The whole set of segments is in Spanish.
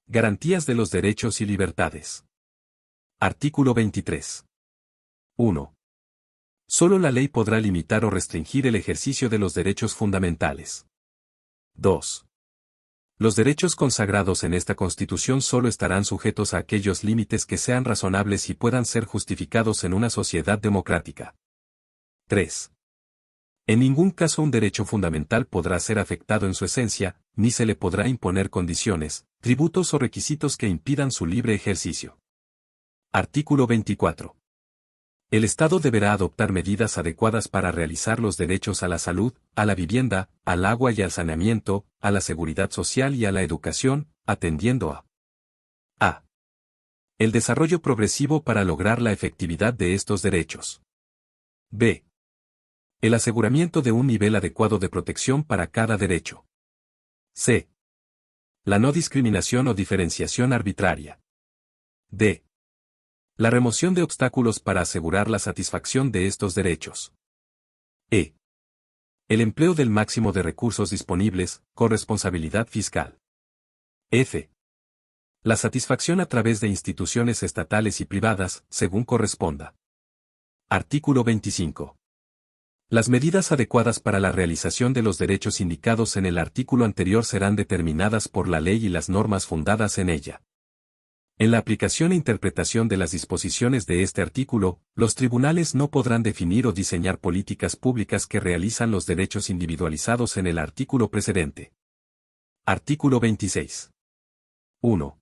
Garantías de los derechos y libertades. Artículo 23. 1. Solo la ley podrá limitar o restringir el ejercicio de los derechos fundamentales. 2. Los derechos consagrados en esta Constitución solo estarán sujetos a aquellos límites que sean razonables y puedan ser justificados en una sociedad democrática. 3. En ningún caso un derecho fundamental podrá ser afectado en su esencia, ni se le podrá imponer condiciones, tributos o requisitos que impidan su libre ejercicio. Artículo 24. El Estado deberá adoptar medidas adecuadas para realizar los derechos a la salud, a la vivienda, al agua y al saneamiento, a la seguridad social y a la educación, atendiendo a. El desarrollo progresivo para lograr la efectividad de estos derechos. b. El aseguramiento de un nivel adecuado de protección para cada derecho. c. La no discriminación o diferenciación arbitraria. d. La remoción de obstáculos para asegurar la satisfacción de estos derechos. e. El empleo del máximo de recursos disponibles, con responsabilidad fiscal. f. La satisfacción a través de instituciones estatales y privadas, según corresponda. Artículo 25. Las medidas adecuadas para la realización de los derechos indicados en el artículo anterior serán determinadas por la ley y las normas fundadas en ella. En la aplicación e interpretación de las disposiciones de este artículo, los tribunales no podrán definir o diseñar políticas públicas que realizan los derechos individualizados en el artículo precedente. Artículo 26. 1.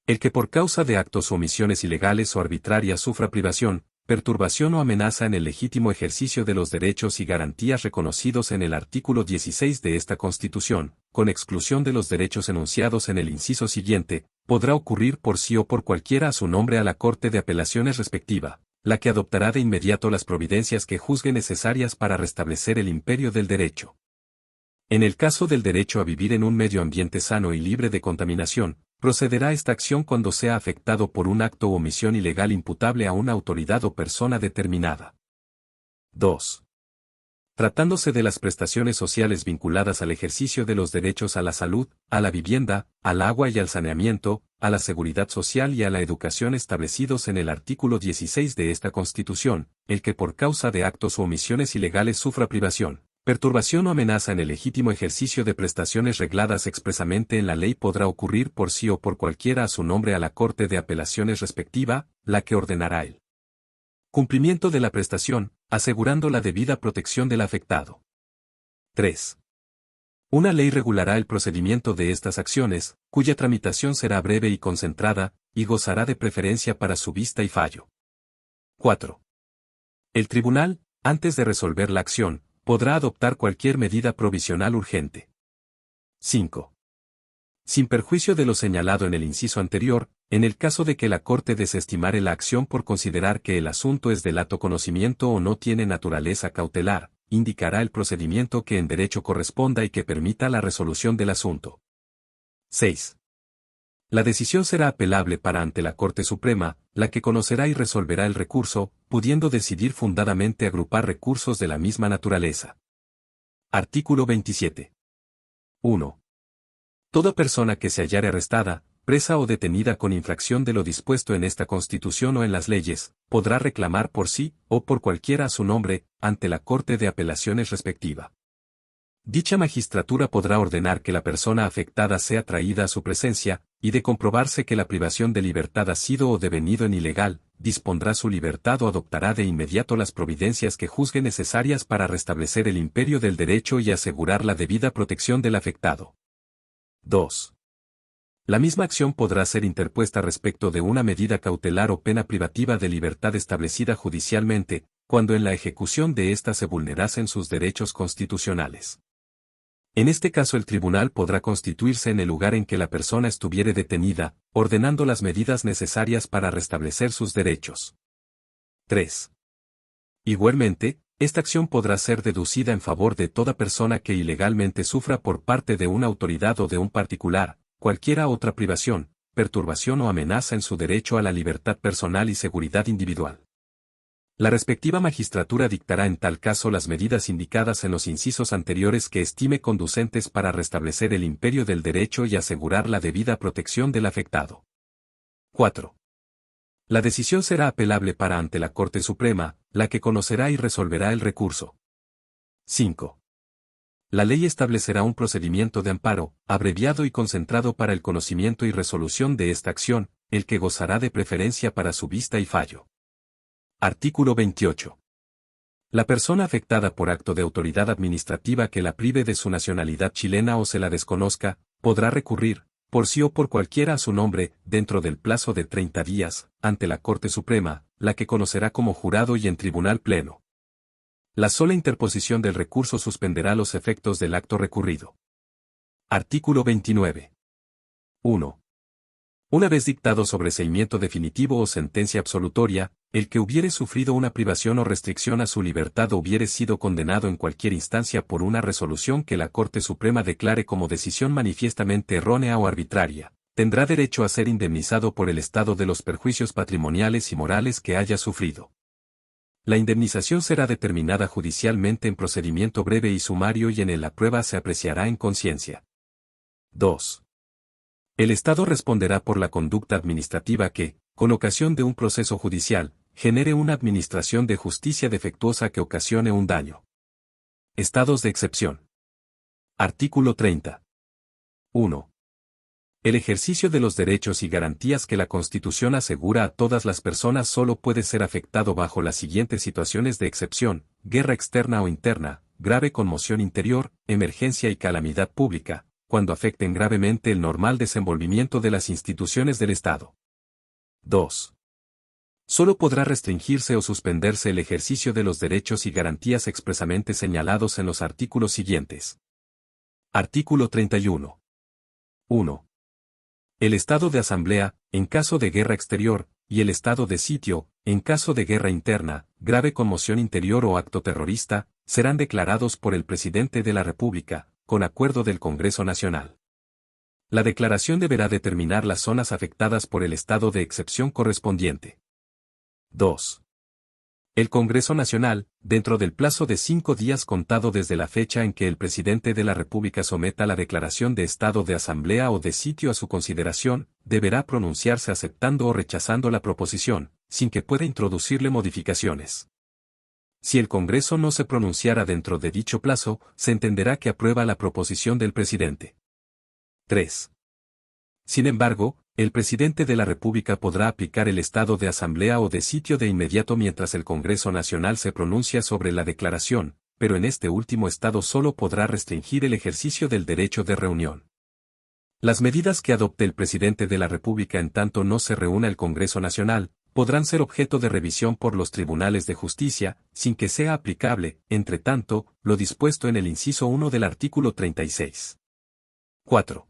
El que por causa de actos o omisiones ilegales o arbitrarias sufra privación, perturbación o amenaza en el legítimo ejercicio de los derechos y garantías reconocidos en el artículo 16 de esta Constitución, con exclusión de los derechos enunciados en el inciso siguiente, podrá ocurrir por sí o por cualquiera a su nombre a la Corte de Apelaciones respectiva, la que adoptará de inmediato las providencias que juzgue necesarias para restablecer el imperio del derecho. En el caso del derecho a vivir en un medio ambiente sano y libre de contaminación, procederá esta acción cuando sea afectado por un acto o omisión ilegal imputable a una autoridad o persona determinada. 2. Tratándose de las prestaciones sociales vinculadas al ejercicio de los derechos a la salud, a la vivienda, al agua y al saneamiento, a la seguridad social y a la educación establecidos en el artículo 16 de esta Constitución, el que por causa de actos o omisiones ilegales sufra privación, perturbación o amenaza en el legítimo ejercicio de prestaciones regladas expresamente en la ley podrá ocurrir por sí o por cualquiera a su nombre a la Corte de Apelaciones respectiva, la que ordenará el cumplimiento de la prestación, asegurando la debida protección del afectado. 3. Una ley regulará el procedimiento de estas acciones, cuya tramitación será breve y concentrada, y gozará de preferencia para su vista y fallo. 4. El tribunal, antes de resolver la acción, podrá adoptar cualquier medida provisional urgente. 5. Sin perjuicio de lo señalado en el inciso anterior, en el caso de que la Corte desestimare la acción por considerar que el asunto es de lato conocimiento o no tiene naturaleza cautelar, indicará el procedimiento que en derecho corresponda y que permita la resolución del asunto. 6. La decisión será apelable para ante la Corte Suprema, la que conocerá y resolverá el recurso, pudiendo decidir fundadamente agrupar recursos de la misma naturaleza. Artículo 27. 1. Toda persona que se hallare arrestada, presa o detenida con infracción de lo dispuesto en esta Constitución o en las leyes, podrá reclamar por sí, o por cualquiera a su nombre, ante la Corte de Apelaciones respectiva. Dicha magistratura podrá ordenar que la persona afectada sea traída a su presencia, y de comprobarse que la privación de libertad ha sido o devenido en ilegal, dispondrá su libertad o adoptará de inmediato las providencias que juzgue necesarias para restablecer el imperio del derecho y asegurar la debida protección del afectado. 2. La misma acción podrá ser interpuesta respecto de una medida cautelar o pena privativa de libertad establecida judicialmente, cuando en la ejecución de ésta se vulnerasen sus derechos constitucionales. En este caso el tribunal podrá constituirse en el lugar en que la persona estuviere detenida, ordenando las medidas necesarias para restablecer sus derechos. 3. Igualmente, esta acción podrá ser deducida en favor de toda persona que ilegalmente sufra por parte de una autoridad o de un particular, cualquiera otra privación, perturbación o amenaza en su derecho a la libertad personal y seguridad individual. La respectiva magistratura dictará en tal caso las medidas indicadas en los incisos anteriores que estime conducentes para restablecer el imperio del derecho y asegurar la debida protección del afectado. 4. La decisión será apelable para ante la Corte Suprema, la que conocerá y resolverá el recurso. 5. La ley establecerá un procedimiento de amparo, abreviado y concentrado para el conocimiento y resolución de esta acción, el que gozará de preferencia para su vista y fallo. Artículo 28. La persona afectada por acto de autoridad administrativa que la prive de su nacionalidad chilena o se la desconozca, podrá recurrir, por sí o por cualquiera a su nombre, dentro del plazo de 30 días, ante la Corte Suprema, la que conocerá como jurado y en tribunal pleno. La sola interposición del recurso suspenderá los efectos del acto recurrido. Artículo 29. 1. Una vez dictado sobreseimiento definitivo o sentencia absolutoria, el que hubiere sufrido una privación o restricción a su libertad o hubiere sido condenado en cualquier instancia por una resolución que la Corte Suprema declare como decisión manifiestamente errónea o arbitraria, tendrá derecho a ser indemnizado por el Estado de los perjuicios patrimoniales y morales que haya sufrido. La indemnización será determinada judicialmente en procedimiento breve y sumario y en la prueba se apreciará en conciencia. 2. El Estado responderá por la conducta administrativa que, con ocasión de un proceso judicial, genere una administración de justicia defectuosa que ocasione un daño. Estados de excepción. Artículo 30. 1. El ejercicio de los derechos y garantías que la Constitución asegura a todas las personas solo puede ser afectado bajo las siguientes situaciones de excepción: guerra externa o interna, grave conmoción interior, emergencia y calamidad pública, cuando afecten gravemente el normal desenvolvimiento de las instituciones del Estado. 2. Solo podrá restringirse o suspenderse el ejercicio de los derechos y garantías expresamente señalados en los artículos siguientes. Artículo 31. 1. El estado de asamblea, en caso de guerra exterior, y el estado de sitio, en caso de guerra interna, grave conmoción interior o acto terrorista, serán declarados por el Presidente de la República, con acuerdo del Congreso Nacional. La declaración deberá determinar las zonas afectadas por el estado de excepción correspondiente. 2. El Congreso Nacional, dentro del plazo de 5 días contado desde la fecha en que el Presidente de la República someta la declaración de estado de asamblea o de sitio a su consideración, deberá pronunciarse aceptando o rechazando la proposición, sin que pueda introducirle modificaciones. Si el Congreso no se pronunciara dentro de dicho plazo, se entenderá que aprueba la proposición del Presidente. 3. Sin embargo, el Presidente de la República podrá aplicar el estado de asamblea o de sitio de inmediato mientras el Congreso Nacional se pronuncia sobre la declaración, pero en este último estado solo podrá restringir el ejercicio del derecho de reunión. Las medidas que adopte el Presidente de la República en tanto no se reúna el Congreso Nacional, podrán ser objeto de revisión por los tribunales de justicia, sin que sea aplicable, entre tanto, lo dispuesto en el inciso 1 del artículo 36. 4.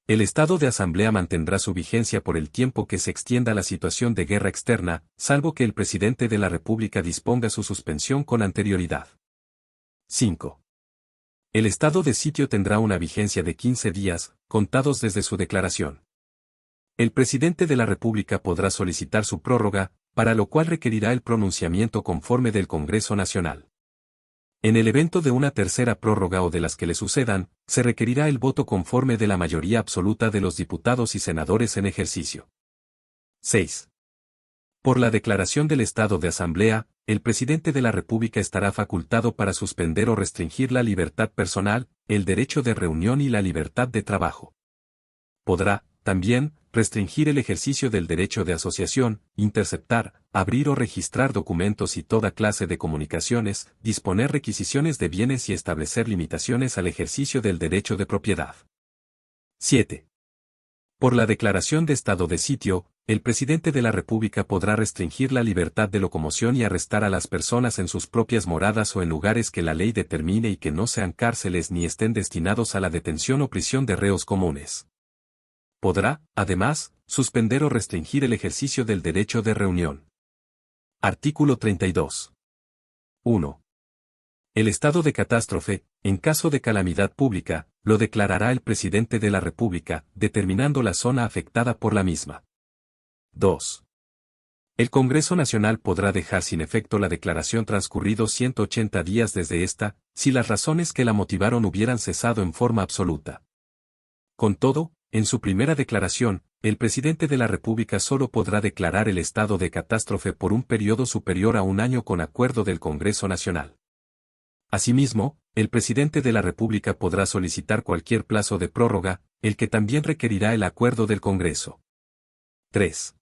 El estado de asamblea mantendrá su vigencia por el tiempo que se extienda la situación de guerra externa, salvo que el Presidente de la República disponga su suspensión con anterioridad. 5. El estado de sitio tendrá una vigencia de 15 días, contados desde su declaración. El Presidente de la República podrá solicitar su prórroga, para lo cual requerirá el pronunciamiento conforme del Congreso Nacional. En el evento de una tercera prórroga o de las que le sucedan, se requerirá el voto conforme de la mayoría absoluta de los diputados y senadores en ejercicio. 6. Por la declaración del estado de asamblea, el Presidente de la República estará facultado para suspender o restringir la libertad personal, el derecho de reunión y la libertad de trabajo. Podrá, también, restringir el ejercicio del derecho de asociación, interceptar, abrir o registrar documentos y toda clase de comunicaciones, disponer requisiciones de bienes y establecer limitaciones al ejercicio del derecho de propiedad. 7. Por la declaración de estado de sitio, el Presidente de la República podrá restringir la libertad de locomoción y arrestar a las personas en sus propias moradas o en lugares que la ley determine y que no sean cárceles ni estén destinados a la detención o prisión de reos comunes. Podrá, además, suspender o restringir el ejercicio del derecho de reunión. Artículo 32. 1. El estado de catástrofe, en caso de calamidad pública, lo declarará el Presidente de la República, determinando la zona afectada por la misma. 2. El Congreso Nacional podrá dejar sin efecto la declaración transcurridos 180 días desde esta, si las razones que la motivaron hubieran cesado en forma absoluta. Con todo, en su primera declaración, el presidente de la República solo podrá declarar el estado de catástrofe por un periodo superior a un año con acuerdo del Congreso Nacional. Asimismo, el presidente de la República podrá solicitar cualquier plazo de prórroga, el que también requerirá el acuerdo del Congreso. 3.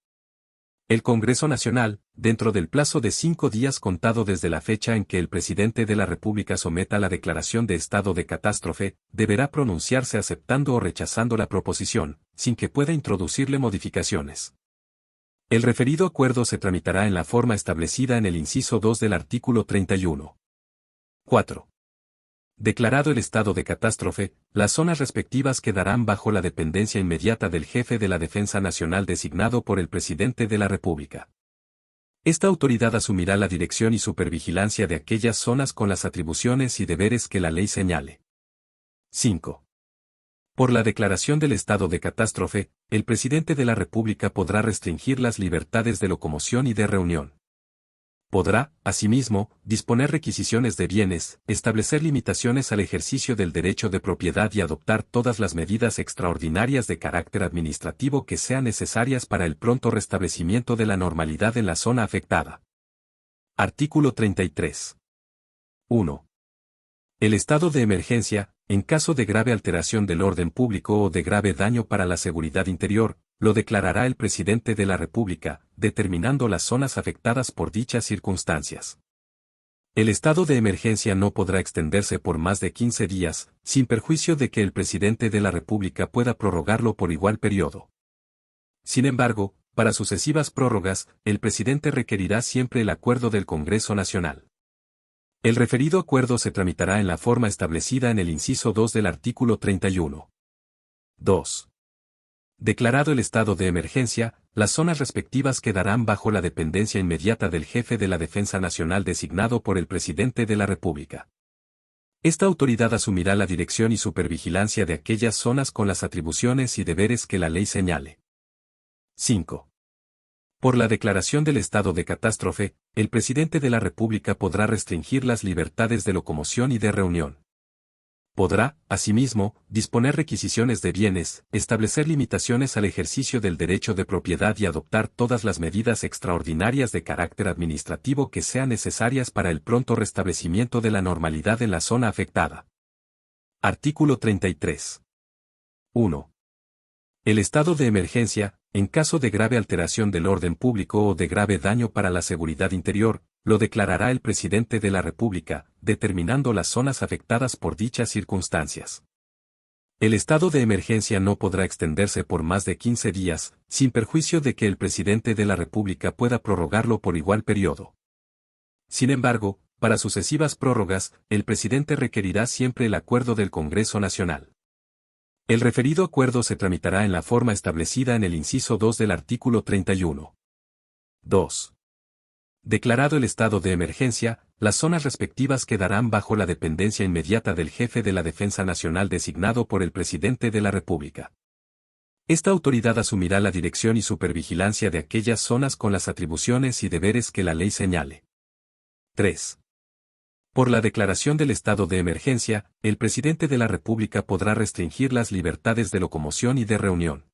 El Congreso Nacional, dentro del plazo de 5 días contado desde la fecha en que el presidente de la República someta la declaración de estado de catástrofe, deberá pronunciarse aceptando o rechazando la proposición, sin que pueda introducirle modificaciones. El referido acuerdo se tramitará en la forma establecida en el inciso 2 del artículo 31. 4. Declarado el estado de catástrofe, las zonas respectivas quedarán bajo la dependencia inmediata del jefe de la Defensa Nacional designado por el presidente de la República. Esta autoridad asumirá la dirección y supervigilancia de aquellas zonas con las atribuciones y deberes que la ley señale. 5. Por la declaración del estado de catástrofe, el presidente de la República podrá restringir las libertades de locomoción y de reunión. Podrá, asimismo, disponer requisiciones de bienes, establecer limitaciones al ejercicio del derecho de propiedad y adoptar todas las medidas extraordinarias de carácter administrativo que sean necesarias para el pronto restablecimiento de la normalidad en la zona afectada. Artículo 33. 1. El estado de emergencia, en caso de grave alteración del orden público o de grave daño para la seguridad interior, lo declarará el presidente de la República, determinando las zonas afectadas por dichas circunstancias. El estado de emergencia no podrá extenderse por más de 15 días, sin perjuicio de que el presidente de la República pueda prorrogarlo por igual periodo. Sin embargo, para sucesivas prórrogas, el presidente requerirá siempre el acuerdo del Congreso Nacional. El referido acuerdo se tramitará en la forma establecida en el inciso 2 del artículo 31. 2. Declarado el estado de emergencia, las zonas respectivas quedarán bajo la dependencia inmediata del jefe de la Defensa Nacional designado por el presidente de la República. Esta autoridad asumirá la dirección y supervigilancia de aquellas zonas con las atribuciones y deberes que la ley señale. 5. Por la declaración del estado de catástrofe, el presidente de la República podrá restringir las libertades de locomoción y de reunión. Podrá, asimismo, disponer requisiciones de bienes, establecer limitaciones al ejercicio del derecho de propiedad y adoptar todas las medidas extraordinarias de carácter administrativo que sean necesarias para el pronto restablecimiento de la normalidad en la zona afectada. Artículo 33. 1. El estado de emergencia, en caso de grave alteración del orden público o de grave daño para la seguridad interior, lo declarará el presidente de la República, determinando las zonas afectadas por dichas circunstancias. El estado de emergencia no podrá extenderse por más de 15 días, sin perjuicio de que el presidente de la República pueda prorrogarlo por igual periodo. Sin embargo, para sucesivas prórrogas, el presidente requerirá siempre el acuerdo del Congreso Nacional. El referido acuerdo se tramitará en la forma establecida en el inciso 2 del artículo 31. 2. Declarado el estado de emergencia, las zonas respectivas quedarán bajo la dependencia inmediata del jefe de la Defensa Nacional designado por el presidente de la República. Esta autoridad asumirá la dirección y supervigilancia de aquellas zonas con las atribuciones y deberes que la ley señale. 3. Por la declaración del estado de emergencia, el presidente de la República podrá restringir las libertades de locomoción y de reunión.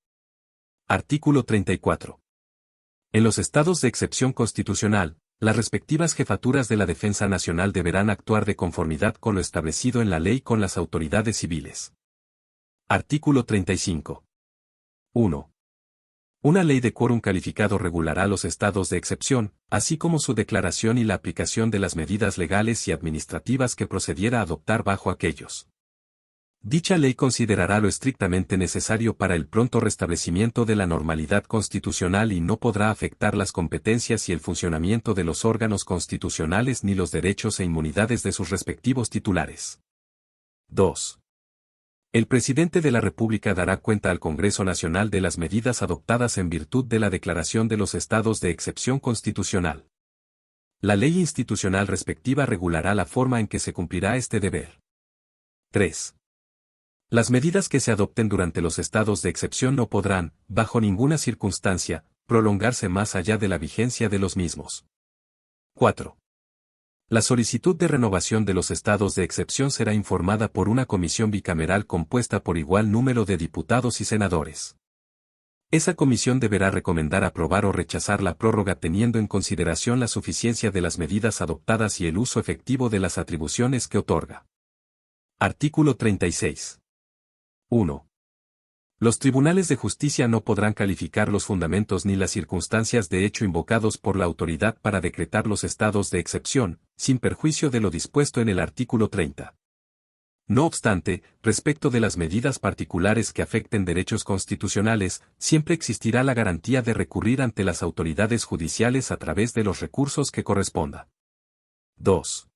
Artículo 34. En los estados de excepción constitucional, las respectivas jefaturas de la Defensa Nacional deberán actuar de conformidad con lo establecido en la ley con las autoridades civiles. Artículo 35. 1. Una ley de quórum calificado regulará los estados de excepción, así como su declaración y la aplicación de las medidas legales y administrativas que procediera a adoptar bajo aquellos. Dicha ley considerará lo estrictamente necesario para el pronto restablecimiento de la normalidad constitucional y no podrá afectar las competencias y el funcionamiento de los órganos constitucionales ni los derechos e inmunidades de sus respectivos titulares. 2. El presidente de la República dará cuenta al Congreso Nacional de las medidas adoptadas en virtud de la declaración de los estados de excepción constitucional. La ley institucional respectiva regulará la forma en que se cumplirá este deber. 3. Las medidas que se adopten durante los estados de excepción no podrán, bajo ninguna circunstancia, prolongarse más allá de la vigencia de los mismos. 4. La solicitud de renovación de los estados de excepción será informada por una comisión bicameral compuesta por igual número de diputados y senadores. Esa comisión deberá recomendar aprobar o rechazar la prórroga teniendo en consideración la suficiencia de las medidas adoptadas y el uso efectivo de las atribuciones que otorga. Artículo 36. 1. Los tribunales de justicia no podrán calificar los fundamentos ni las circunstancias de hecho invocados por la autoridad para decretar los estados de excepción, sin perjuicio de lo dispuesto en el artículo 30. No obstante, respecto de las medidas particulares que afecten derechos constitucionales, siempre existirá la garantía de recurrir ante las autoridades judiciales a través de los recursos que corresponda. 2.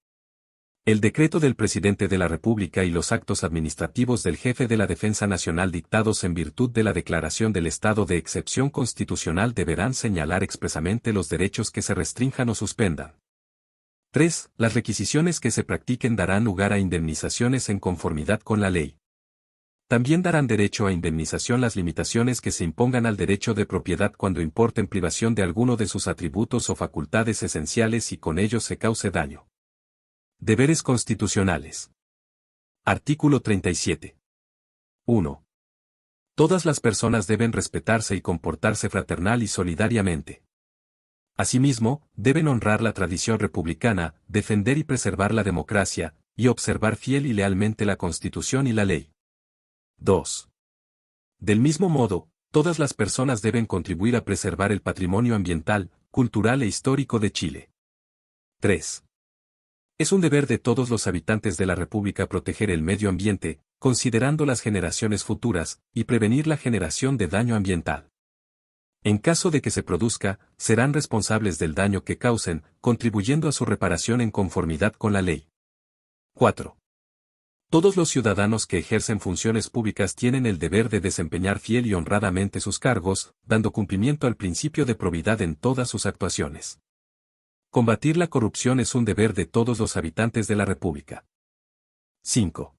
El decreto del presidente de la República y los actos administrativos del jefe de la Defensa Nacional dictados en virtud de la declaración del estado de excepción constitucional deberán señalar expresamente los derechos que se restrinjan o suspendan. 3. Las requisiciones que se practiquen darán lugar a indemnizaciones en conformidad con la ley. También darán derecho a indemnización las limitaciones que se impongan al derecho de propiedad cuando importen privación de alguno de sus atributos o facultades esenciales y con ello se cause daño. Deberes constitucionales. Artículo 37. 1. Todas las personas deben respetarse y comportarse fraternal y solidariamente. Asimismo, deben honrar la tradición republicana, defender y preservar la democracia, y observar fiel y lealmente la Constitución y la ley. 2. Del mismo modo, todas las personas deben contribuir a preservar el patrimonio ambiental, cultural e histórico de Chile. 3. Es un deber de todos los habitantes de la República proteger el medio ambiente, considerando las generaciones futuras, y prevenir la generación de daño ambiental. En caso de que se produzca, serán responsables del daño que causen, contribuyendo a su reparación en conformidad con la ley. 4. Todos los ciudadanos que ejercen funciones públicas tienen el deber de desempeñar fiel y honradamente sus cargos, dando cumplimiento al principio de probidad en todas sus actuaciones. Combatir la corrupción es un deber de todos los habitantes de la República. 5.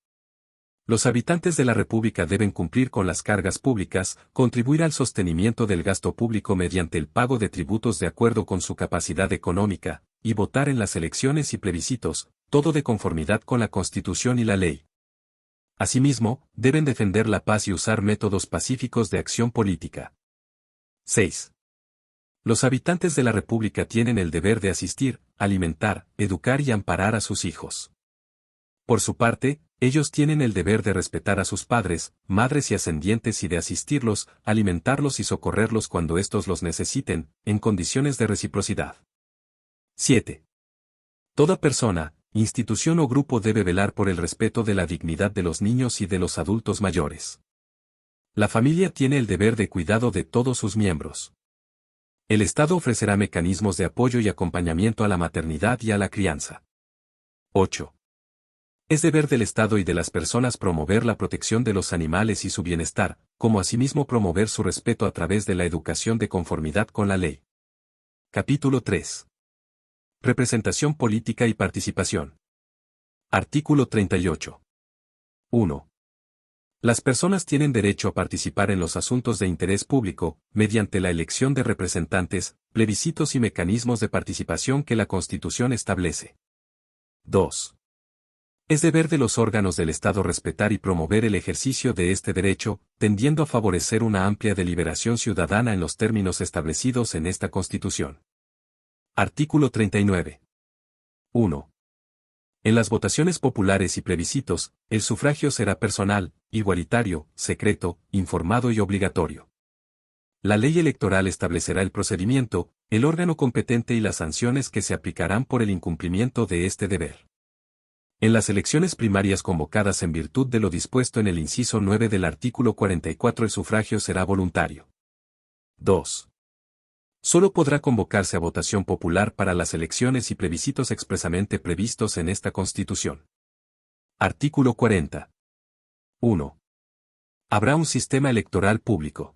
Los habitantes de la República deben cumplir con las cargas públicas, contribuir al sostenimiento del gasto público mediante el pago de tributos de acuerdo con su capacidad económica, y votar en las elecciones y plebiscitos, todo de conformidad con la Constitución y la ley. Asimismo, deben defender la paz y usar métodos pacíficos de acción política. 6. Los habitantes de la República tienen el deber de asistir, alimentar, educar y amparar a sus hijos. Por su parte, ellos tienen el deber de respetar a sus padres, madres y ascendientes y de asistirlos, alimentarlos y socorrerlos cuando éstos los necesiten, en condiciones de reciprocidad. 7. Toda persona, institución o grupo debe velar por el respeto de la dignidad de los niños y de los adultos mayores. La familia tiene el deber de cuidado de todos sus miembros. El Estado ofrecerá mecanismos de apoyo y acompañamiento a la maternidad y a la crianza. 8. Es deber del Estado y de las personas promover la protección de los animales y su bienestar, como asimismo promover su respeto a través de la educación de conformidad con la ley. Capítulo 3. Representación política y participación. Artículo 38. 1. Las personas tienen derecho a participar en los asuntos de interés público, mediante la elección de representantes, plebiscitos y mecanismos de participación que la Constitución establece. 2. Es deber de los órganos del Estado respetar y promover el ejercicio de este derecho, tendiendo a favorecer una amplia deliberación ciudadana en los términos establecidos en esta Constitución. Artículo 39. 1. En las votaciones populares y plebiscitos, el sufragio será personal, igualitario, secreto, informado y obligatorio. La ley electoral establecerá el procedimiento, el órgano competente y las sanciones que se aplicarán por el incumplimiento de este deber. En las elecciones primarias convocadas en virtud de lo dispuesto en el inciso 9 del artículo 44 el sufragio será voluntario. 2. Solo podrá convocarse a votación popular para las elecciones y plebiscitos expresamente previstos en esta Constitución. Artículo 40. 1. Habrá un sistema electoral público.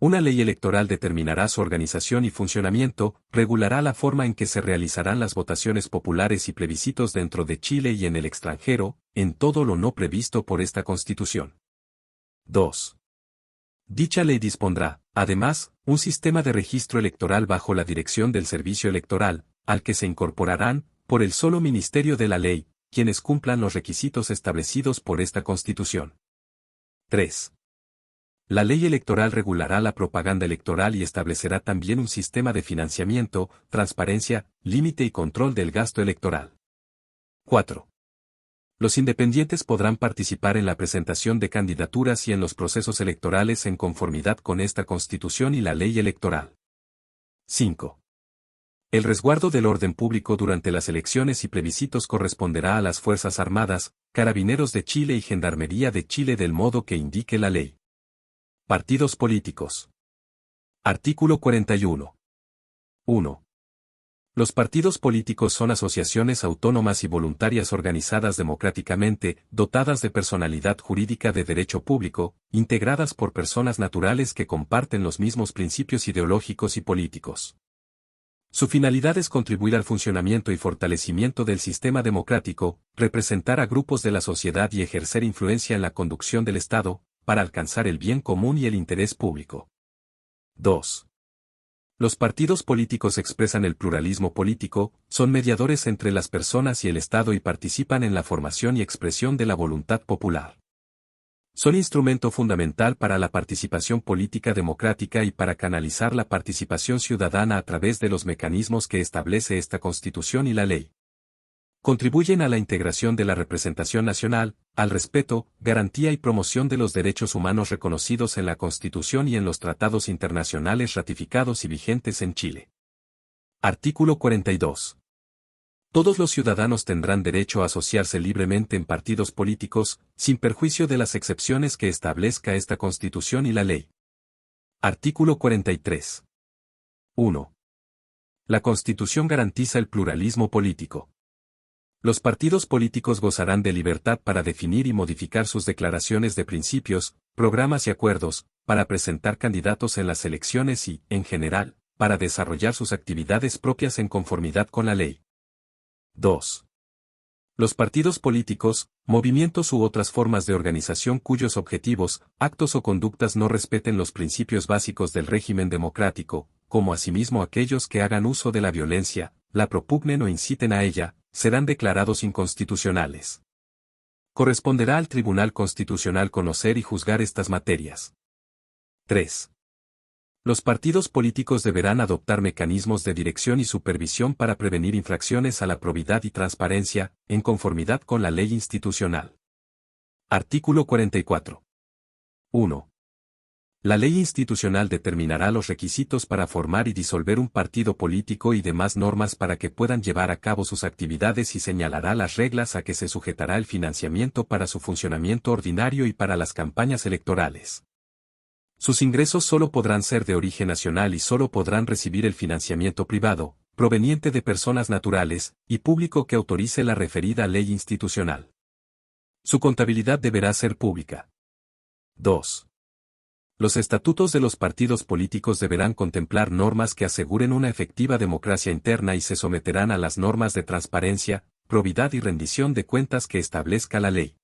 Una ley electoral determinará su organización y funcionamiento, regulará la forma en que se realizarán las votaciones populares y plebiscitos dentro de Chile y en el extranjero, en todo lo no previsto por esta Constitución. 2. Dicha ley dispondrá, además, un sistema de registro electoral bajo la dirección del Servicio Electoral, al que se incorporarán, por el solo Ministerio de la Ley, quienes cumplan los requisitos establecidos por esta Constitución. 3. La ley electoral regulará la propaganda electoral y establecerá también un sistema de financiamiento, transparencia, límite y control del gasto electoral. 4. Los independientes podrán participar en la presentación de candidaturas y en los procesos electorales en conformidad con esta Constitución y la ley electoral. 5. El resguardo del orden público durante las elecciones y plebiscitos corresponderá a las Fuerzas Armadas, Carabineros de Chile y Gendarmería de Chile del modo que indique la ley. Partidos políticos. Artículo 41. 1. Los partidos políticos son asociaciones autónomas y voluntarias organizadas democráticamente, dotadas de personalidad jurídica de derecho público, integradas por personas naturales que comparten los mismos principios ideológicos y políticos. Su finalidad es contribuir al funcionamiento y fortalecimiento del sistema democrático, representar a grupos de la sociedad y ejercer influencia en la conducción del Estado, para alcanzar el bien común y el interés público. 2. Los partidos políticos expresan el pluralismo político, son mediadores entre las personas y el Estado y participan en la formación y expresión de la voluntad popular. Son instrumento fundamental para la participación política democrática y para canalizar la participación ciudadana a través de los mecanismos que establece esta Constitución y la ley. Contribuyen a la integración de la representación nacional, al respeto, garantía y promoción de los derechos humanos reconocidos en la Constitución y en los tratados internacionales ratificados y vigentes en Chile. Artículo 42. Todos los ciudadanos tendrán derecho a asociarse libremente en partidos políticos, sin perjuicio de las excepciones que establezca esta Constitución y la ley. Artículo 43. 1. La Constitución garantiza el pluralismo político. Los partidos políticos gozarán de libertad para definir y modificar sus declaraciones de principios, programas y acuerdos, para presentar candidatos en las elecciones y, en general, para desarrollar sus actividades propias en conformidad con la ley. 2. Los partidos políticos, movimientos u otras formas de organización cuyos objetivos, actos o conductas no respeten los principios básicos del régimen democrático, como asimismo aquellos que hagan uso de la violencia, la propugnen o inciten a ella, serán declarados inconstitucionales. Corresponderá al Tribunal Constitucional conocer y juzgar estas materias. 3. Los partidos políticos deberán adoptar mecanismos de dirección y supervisión para prevenir infracciones a la probidad y transparencia, en conformidad con la ley institucional. Artículo 44. 1. La ley institucional determinará los requisitos para formar y disolver un partido político y demás normas para que puedan llevar a cabo sus actividades y señalará las reglas a que se sujetará el financiamiento para su funcionamiento ordinario y para las campañas electorales. Sus ingresos solo podrán ser de origen nacional y solo podrán recibir el financiamiento privado, proveniente de personas naturales, y público que autorice la referida ley institucional. Su contabilidad deberá ser pública. 2. Los estatutos de los partidos políticos deberán contemplar normas que aseguren una efectiva democracia interna y se someterán a las normas de transparencia, probidad y rendición de cuentas que establezca la ley.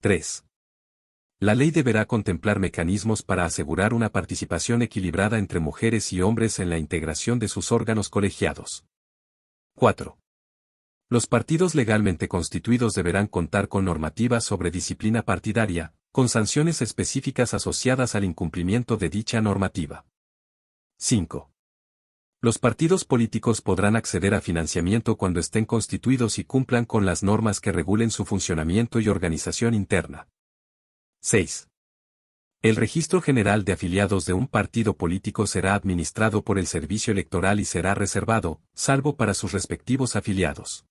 3. La ley deberá contemplar mecanismos para asegurar una participación equilibrada entre mujeres y hombres en la integración de sus órganos colegiados. 4. Los partidos legalmente constituidos deberán contar con normativas sobre disciplina partidaria, con sanciones específicas asociadas al incumplimiento de dicha normativa. 5. Los partidos políticos podrán acceder a financiamiento cuando estén constituidos y cumplan con las normas que regulen su funcionamiento y organización interna. 6. El registro general de afiliados de un partido político será administrado por el Servicio Electoral y será reservado, salvo para sus respectivos afiliados.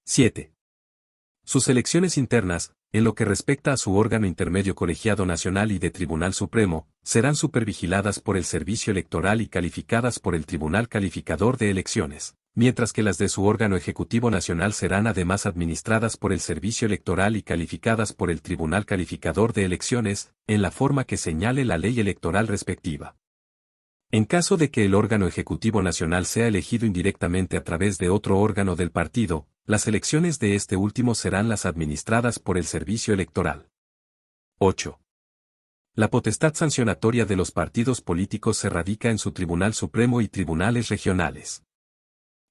7. Sus elecciones internas, en lo que respecta a su órgano intermedio colegiado nacional y de Tribunal Supremo, serán supervigiladas por el Servicio Electoral y calificadas por el Tribunal Calificador de Elecciones, mientras que las de su órgano ejecutivo nacional serán además administradas por el Servicio Electoral y calificadas por el Tribunal Calificador de Elecciones, en la forma que señale la ley electoral respectiva. En caso de que el órgano ejecutivo nacional sea elegido indirectamente a través de otro órgano del partido, las elecciones de este último serán las administradas por el Servicio Electoral. 8. La potestad sancionatoria de los partidos políticos se radica en su Tribunal Supremo y tribunales regionales.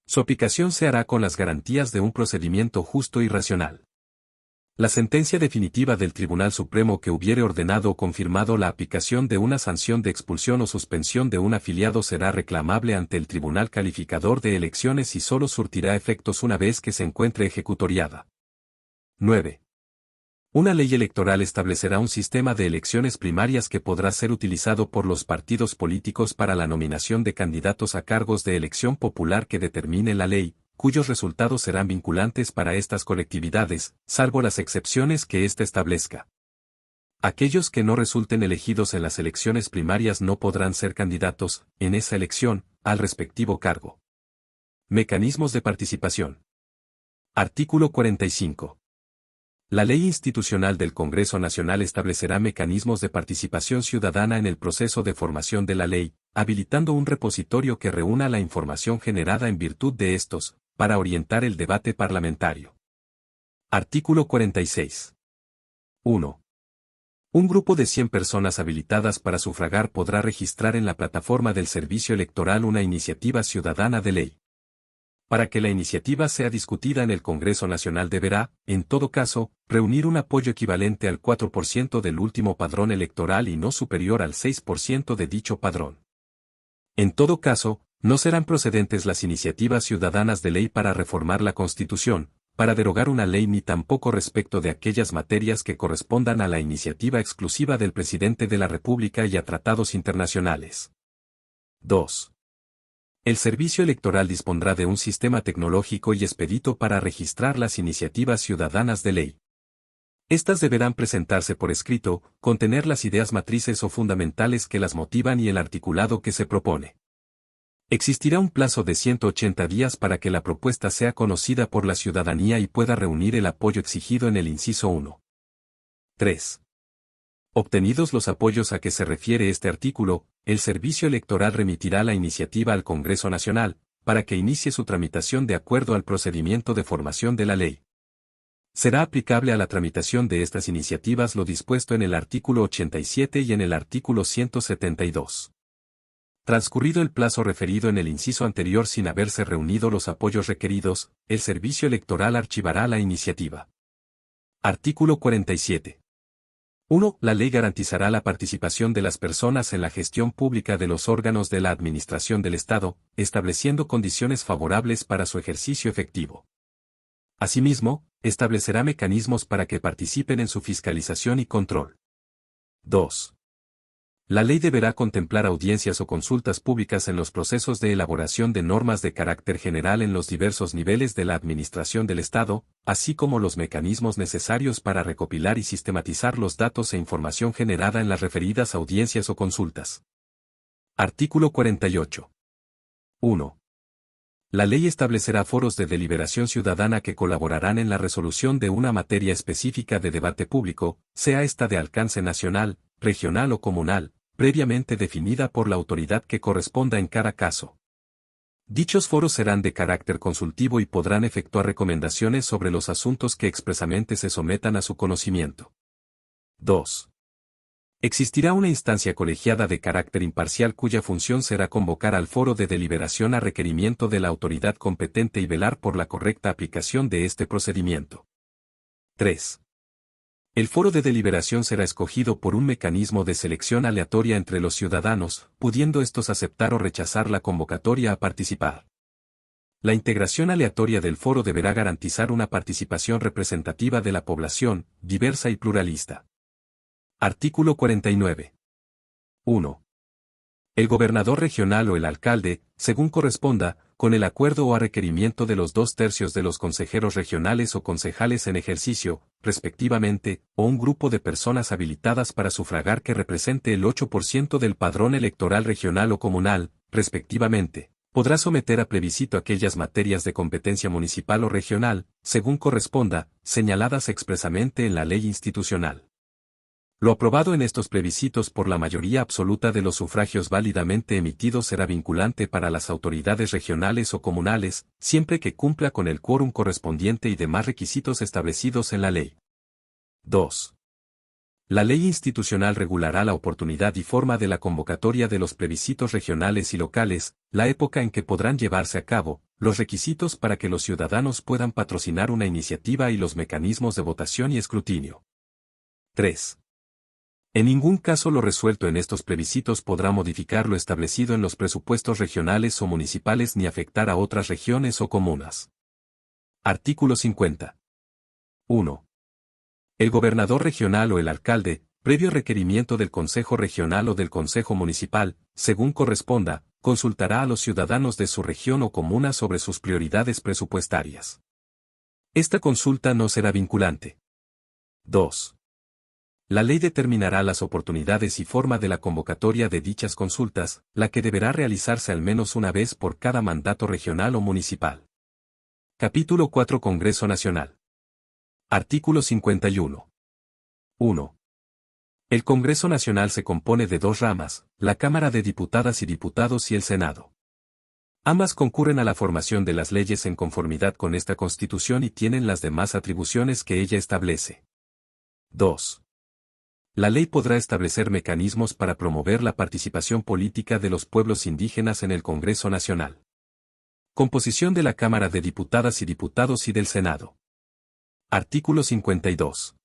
Su aplicación se hará con las garantías de un procedimiento justo y racional. La sentencia definitiva del Tribunal Supremo que hubiere ordenado o confirmado la aplicación de una sanción de expulsión o suspensión de un afiliado será reclamable ante el Tribunal Calificador de Elecciones y solo surtirá efectos una vez que se encuentre ejecutoriada. 9. Una ley electoral establecerá un sistema de elecciones primarias que podrá ser utilizado por los partidos políticos para la nominación de candidatos a cargos de elección popular que determine la ley, cuyos resultados serán vinculantes para estas colectividades, salvo las excepciones que ésta establezca. Aquellos que no resulten elegidos en las elecciones primarias no podrán ser candidatos, en esa elección, al respectivo cargo. Mecanismos de participación. Artículo 45. La Ley Institucional del Congreso Nacional establecerá mecanismos de participación ciudadana en el proceso de formación de la ley, habilitando un repositorio que reúna la información generada en virtud de estos, para orientar el debate parlamentario. Artículo 46. 1. Un grupo de 100 personas habilitadas para sufragar podrá registrar en la plataforma del Servicio Electoral una iniciativa ciudadana de ley. Para que la iniciativa sea discutida en el Congreso Nacional deberá, en todo caso, reunir un apoyo equivalente al 4% del último padrón electoral y no superior al 6% de dicho padrón. En todo caso, no serán procedentes las iniciativas ciudadanas de ley para reformar la Constitución, para derogar una ley ni tampoco respecto de aquellas materias que correspondan a la iniciativa exclusiva del Presidente de la República y a tratados internacionales. 2. El Servicio Electoral dispondrá de un sistema tecnológico y expedito para registrar las iniciativas ciudadanas de ley. Estas deberán presentarse por escrito, contener las ideas matrices o fundamentales que las motivan y el articulado que se propone. Existirá un plazo de 180 días para que la propuesta sea conocida por la ciudadanía y pueda reunir el apoyo exigido en el inciso 1. 3. Obtenidos los apoyos a que se refiere este artículo, el Servicio Electoral remitirá la iniciativa al Congreso Nacional, para que inicie su tramitación de acuerdo al procedimiento de formación de la ley. Será aplicable a la tramitación de estas iniciativas lo dispuesto en el artículo 87 y en el artículo 172. Transcurrido el plazo referido en el inciso anterior sin haberse reunido los apoyos requeridos, el Servicio Electoral archivará la iniciativa. Artículo 47. 1. La ley garantizará la participación de las personas en la gestión pública de los órganos de la Administración del Estado, estableciendo condiciones favorables para su ejercicio efectivo. Asimismo, establecerá mecanismos para que participen en su fiscalización y control. 2. La ley deberá contemplar audiencias o consultas públicas en los procesos de elaboración de normas de carácter general en los diversos niveles de la Administración del Estado, así como los mecanismos necesarios para recopilar y sistematizar los datos e información generada en las referidas audiencias o consultas. Artículo 48. 1. La ley establecerá foros de deliberación ciudadana que colaborarán en la resolución de una materia específica de debate público, sea esta de alcance nacional, regional o comunal, previamente definida por la autoridad que corresponda en cada caso. Dichos foros serán de carácter consultivo y podrán efectuar recomendaciones sobre los asuntos que expresamente se sometan a su conocimiento. 2. Existirá una instancia colegiada de carácter imparcial cuya función será convocar al foro de deliberación a requerimiento de la autoridad competente y velar por la correcta aplicación de este procedimiento. 3. El foro de deliberación será escogido por un mecanismo de selección aleatoria entre los ciudadanos, pudiendo estos aceptar o rechazar la convocatoria a participar. La integración aleatoria del foro deberá garantizar una participación representativa de la población, diversa y pluralista. Artículo 49. 1. El gobernador regional o el alcalde, según corresponda, con el acuerdo o a requerimiento de los 2/3 de los consejeros regionales o concejales en ejercicio, respectivamente, o un grupo de personas habilitadas para sufragar que represente el 8% del padrón electoral regional o comunal, respectivamente, podrá someter a plebiscito aquellas materias de competencia municipal o regional, según corresponda, señaladas expresamente en la ley institucional. Lo aprobado en estos plebiscitos por la mayoría absoluta de los sufragios válidamente emitidos será vinculante para las autoridades regionales o comunales, siempre que cumpla con el quórum correspondiente y demás requisitos establecidos en la ley. 2. La ley institucional regulará la oportunidad y forma de la convocatoria de los plebiscitos regionales y locales, la época en que podrán llevarse a cabo, los requisitos para que los ciudadanos puedan patrocinar una iniciativa y los mecanismos de votación y escrutinio. 3. En ningún caso lo resuelto en estos plebiscitos podrá modificar lo establecido en los presupuestos regionales o municipales ni afectar a otras regiones o comunas. Artículo 50. 1. El gobernador regional o el alcalde, previo requerimiento del Consejo Regional o del Consejo Municipal, según corresponda, consultará a los ciudadanos de su región o comuna sobre sus prioridades presupuestarias. Esta consulta no será vinculante. 2. La ley determinará las oportunidades y forma de la convocatoria de dichas consultas, la que deberá realizarse al menos una vez por cada mandato regional o municipal. Capítulo 4 Congreso Nacional. Artículo 51. 1. El Congreso Nacional se compone de dos ramas, la Cámara de Diputadas y Diputados y el Senado. Ambas concurren a la formación de las leyes en conformidad con esta Constitución y tienen las demás atribuciones que ella establece. 2. La ley podrá establecer mecanismos para promover la participación política de los pueblos indígenas en el Congreso Nacional. Composición de la Cámara de Diputadas y Diputados y del Senado. Artículo 52.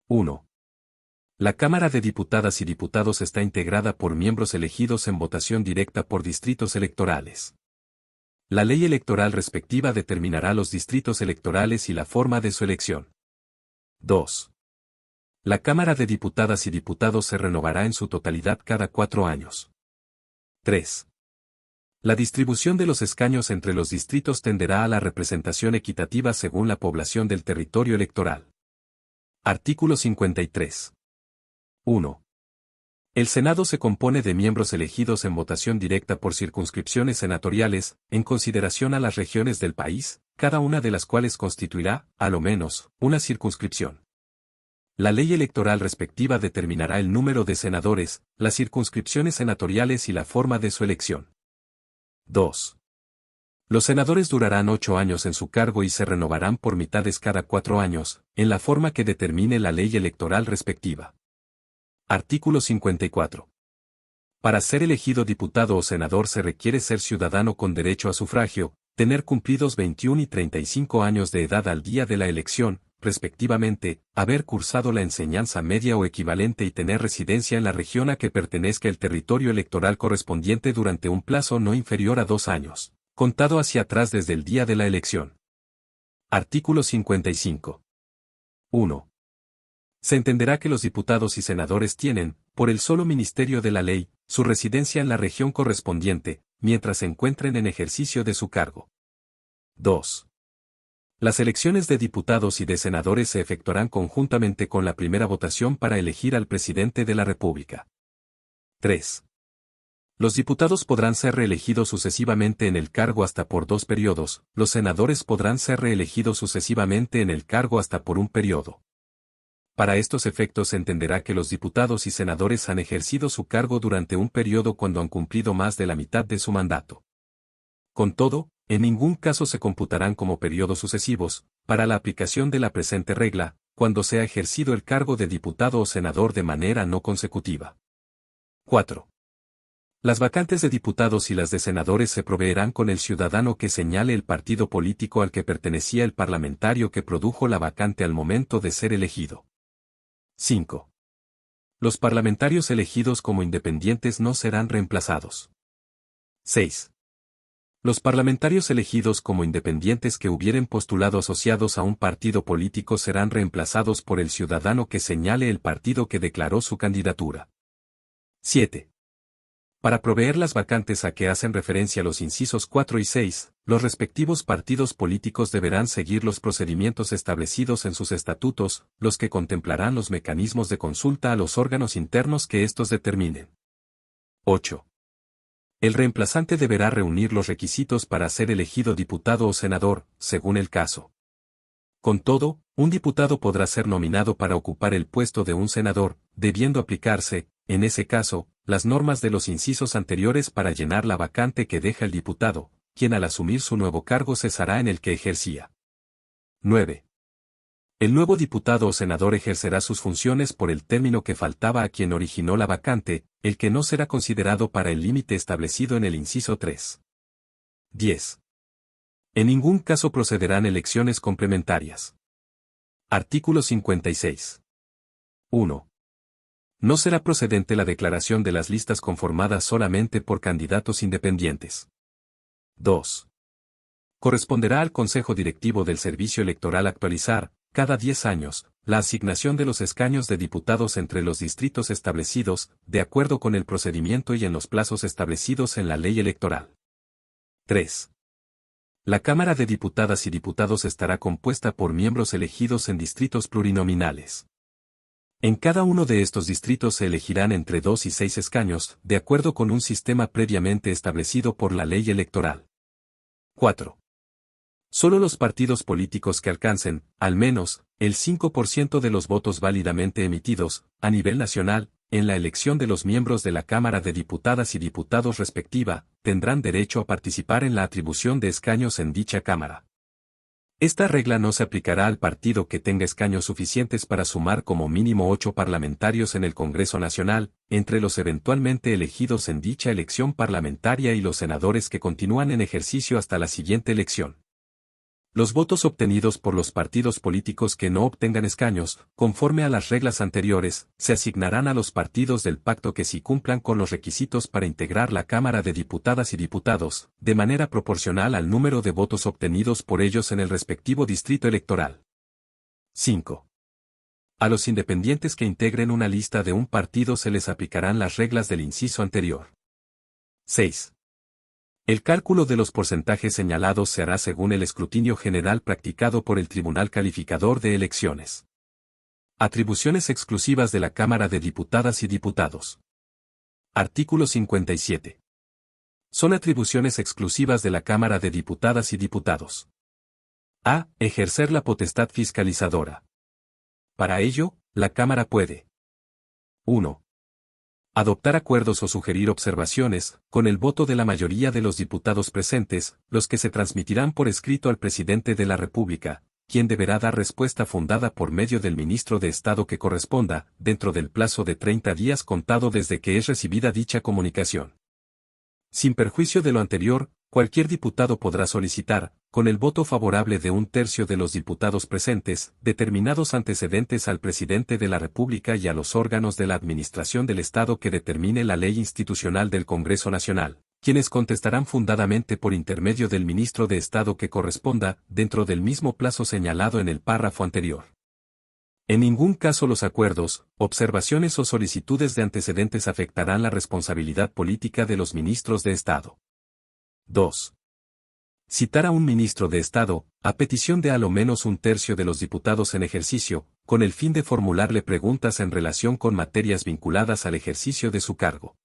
1. La Cámara de Diputadas y Diputados está integrada por miembros elegidos en votación directa por distritos electorales. La ley electoral respectiva determinará los distritos electorales y la forma de su elección. 2. La Cámara de Diputadas y Diputados se renovará en su totalidad cada 4 años. 3. La distribución de los escaños entre los distritos tenderá a la representación equitativa según la población del territorio electoral. Artículo 53. 1. El Senado se compone de miembros elegidos en votación directa por circunscripciones senatoriales, en consideración a las regiones del país, cada una de las cuales constituirá, a lo menos, una circunscripción. La ley electoral respectiva determinará el número de senadores, las circunscripciones senatoriales y la forma de su elección. 2. Los senadores durarán 8 años en su cargo y se renovarán por mitades cada 4 años, en la forma que determine la ley electoral respectiva. Artículo 54. Para ser elegido diputado o senador se requiere ser ciudadano con derecho a sufragio, tener cumplidos 21 y 35 años de edad al día de la elección, respectivamente, haber cursado la enseñanza media o equivalente y tener residencia en la región a que pertenezca el territorio electoral correspondiente durante un plazo no inferior a 2 años, contado hacia atrás desde el día de la elección. Artículo 55. 1. Se entenderá que los diputados y senadores tienen, por el solo ministerio de la ley, su residencia en la región correspondiente, mientras se encuentren en ejercicio de su cargo. 2. Las elecciones de diputados y de senadores se efectuarán conjuntamente con la primera votación para elegir al presidente de la República. 3. Los diputados podrán ser reelegidos sucesivamente en el cargo hasta por 2 periodos, los senadores podrán ser reelegidos sucesivamente en el cargo hasta por un periodo. Para estos efectos se entenderá que los diputados y senadores han ejercido su cargo durante un periodo cuando han cumplido más de la mitad de su mandato. Con todo, en ningún caso se computarán como periodos sucesivos, para la aplicación de la presente regla, cuando se ha ejercido el cargo de diputado o senador de manera no consecutiva. 4. Las vacantes de diputados y las de senadores se proveerán con el ciudadano que señale el partido político al que pertenecía el parlamentario que produjo la vacante al momento de ser elegido. 5. Los parlamentarios elegidos como independientes no serán reemplazados. 6. Los parlamentarios elegidos como independientes que hubieren postulado asociados a un partido político serán reemplazados por el ciudadano que señale el partido que declaró su candidatura. 7. Para proveer las vacantes a que hacen referencia los incisos 4 y 6, los respectivos partidos políticos deberán seguir los procedimientos establecidos en sus estatutos, los que contemplarán los mecanismos de consulta a los órganos internos que éstos determinen. 8. El reemplazante deberá reunir los requisitos para ser elegido diputado o senador, según el caso. Con todo, un diputado podrá ser nominado para ocupar el puesto de un senador, debiendo aplicarse, en ese caso, las normas de los incisos anteriores para llenar la vacante que deja el diputado, quien al asumir su nuevo cargo cesará en el que ejercía. 9. El nuevo diputado o senador ejercerá sus funciones por el término que faltaba a quien originó la vacante, el que no será considerado para el límite establecido en el inciso 3. 10. En ningún caso procederán elecciones complementarias. Artículo 56. 1. No será procedente la declaración de las listas conformadas solamente por candidatos independientes. 2. Corresponderá al Consejo Directivo del Servicio Electoral actualizar, cada 10 años, la asignación de los escaños de diputados entre los distritos establecidos, de acuerdo con el procedimiento y en los plazos establecidos en la ley electoral. 3. La Cámara de Diputadas y Diputados estará compuesta por miembros elegidos en distritos plurinominales. En cada uno de estos distritos se elegirán entre 2 y 6 escaños, de acuerdo con un sistema previamente establecido por la ley electoral. 4. Solo los partidos políticos que alcancen, al menos, el 5% de los votos válidamente emitidos, a nivel nacional, en la elección de los miembros de la Cámara de Diputadas y Diputados respectiva, tendrán derecho a participar en la atribución de escaños en dicha Cámara. Esta regla no se aplicará al partido que tenga escaños suficientes para sumar como mínimo 8 parlamentarios en el Congreso Nacional, entre los eventualmente elegidos en dicha elección parlamentaria y los senadores que continúan en ejercicio hasta la siguiente elección. Los votos obtenidos por los partidos políticos que no obtengan escaños, conforme a las reglas anteriores, se asignarán a los partidos del pacto que sí cumplan con los requisitos para integrar la Cámara de Diputadas y Diputados, de manera proporcional al número de votos obtenidos por ellos en el respectivo distrito electoral. 5. A los independientes que integren una lista de un partido se les aplicarán las reglas del inciso anterior. 6. El cálculo de los porcentajes señalados se hará según el escrutinio general practicado por el Tribunal Calificador de Elecciones. Atribuciones exclusivas de la Cámara de Diputadas y Diputados. Artículo 57. Son atribuciones exclusivas de la Cámara de Diputadas y Diputados. A. Ejercer la potestad fiscalizadora. Para ello, la Cámara puede: 1. Adoptar acuerdos o sugerir observaciones, con el voto de la mayoría de los diputados presentes, los que se transmitirán por escrito al presidente de la República, quien deberá dar respuesta fundada por medio del ministro de Estado que corresponda, dentro del plazo de 30 días contado desde que es recibida dicha comunicación. Sin perjuicio de lo anterior, cualquier diputado podrá solicitar, con el voto favorable de un tercio de los diputados presentes, determinados antecedentes al presidente de la República y a los órganos de la Administración del Estado que determine la ley institucional del Congreso Nacional, quienes contestarán fundadamente por intermedio del ministro de Estado que corresponda, dentro del mismo plazo señalado en el párrafo anterior. En ningún caso los acuerdos, observaciones o solicitudes de antecedentes afectarán la responsabilidad política de los ministros de Estado. 2. Citar a un ministro de Estado, a petición de a lo menos un tercio de los diputados en ejercicio, con el fin de formularle preguntas en relación con materias vinculadas al ejercicio de su cargo.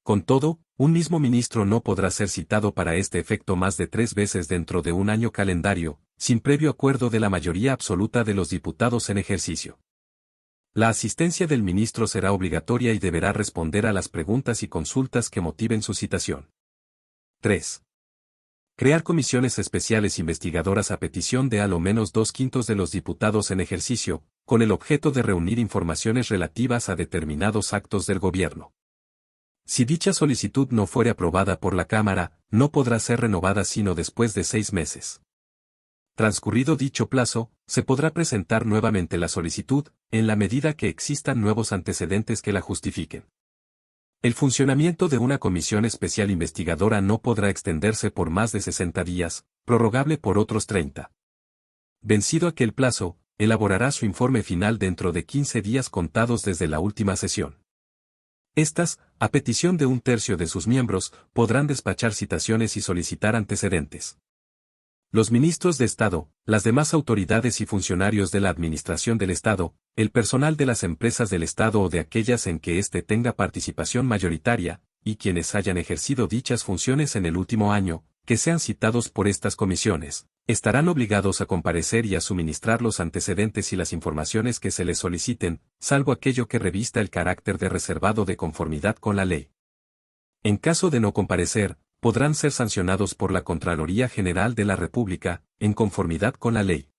Con todo, un mismo ministro no podrá ser citado para este efecto más de 3 veces dentro de un año calendario, sin previo acuerdo de la mayoría absoluta de los diputados en ejercicio. La asistencia del ministro será obligatoria y deberá responder a las preguntas y consultas que motiven su citación. 3. Crear comisiones especiales investigadoras a petición de a lo menos 2/5 de los diputados en ejercicio, con el objeto de reunir informaciones relativas a determinados actos del gobierno. Si dicha solicitud no fuere aprobada por la Cámara, no podrá ser renovada sino después de 6 meses. Transcurrido dicho plazo, se podrá presentar nuevamente la solicitud, en la medida que existan nuevos antecedentes que la justifiquen. El funcionamiento de una comisión especial investigadora no podrá extenderse por más de 60 días, prorrogable por otros 30. Vencido aquel plazo, elaborará su informe final dentro de 15 días contados desde la última sesión. Estas, a petición de un tercio de sus miembros, podrán despachar citaciones y solicitar antecedentes. Los ministros de Estado, las demás autoridades y funcionarios de la Administración del Estado, el personal de las empresas del Estado o de aquellas en que éste tenga participación mayoritaria, y quienes hayan ejercido dichas funciones en el último año, que sean citados por estas comisiones, estarán obligados a comparecer y a suministrar los antecedentes y las informaciones que se les soliciten, salvo aquello que revista el carácter de reservado de conformidad con la ley. En caso de no comparecer, podrán ser sancionados por la Contraloría General de la República, en conformidad con la ley.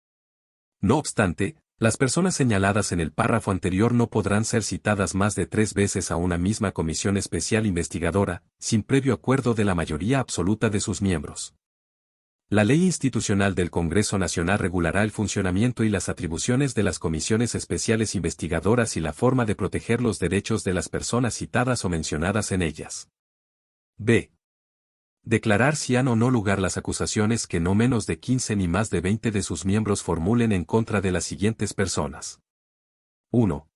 No obstante, las personas señaladas en el párrafo anterior no podrán ser citadas más de 3 veces a una misma comisión especial investigadora, sin previo acuerdo de la mayoría absoluta de sus miembros. La Ley Institucional del Congreso Nacional regulará el funcionamiento y las atribuciones de las comisiones especiales investigadoras y la forma de proteger los derechos de las personas citadas o mencionadas en ellas. B. Declarar si han o no lugar las acusaciones que no menos de 15 ni más de 20 de sus miembros formulen en contra de las siguientes personas. 1.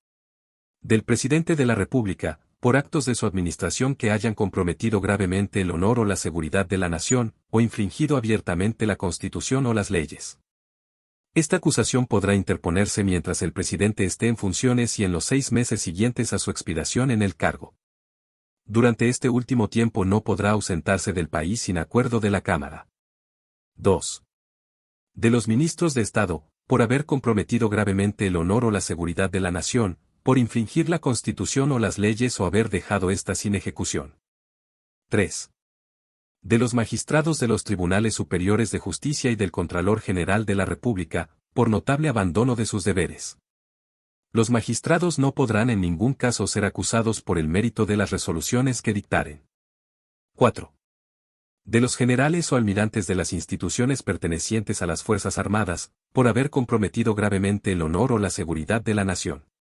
Del Presidente de la República, por actos de su administración que hayan comprometido gravemente el honor o la seguridad de la nación, o infringido abiertamente la Constitución o las leyes. Esta acusación podrá interponerse mientras el presidente esté en funciones y en los 6 meses siguientes a su expiración en el cargo. Durante este último tiempo no podrá ausentarse del país sin acuerdo de la Cámara. 2. De los ministros de Estado, por haber comprometido gravemente el honor o la seguridad de la nación, por infringir la Constitución o las leyes o haber dejado ésta sin ejecución. 3. De los magistrados de los Tribunales Superiores de Justicia y del Contralor General de la República, por notable abandono de sus deberes. Los magistrados no podrán en ningún caso ser acusados por el mérito de las resoluciones que dictaren. 4. De los generales o almirantes de las instituciones pertenecientes a las Fuerzas Armadas, por haber comprometido gravemente el honor o la seguridad de la nación.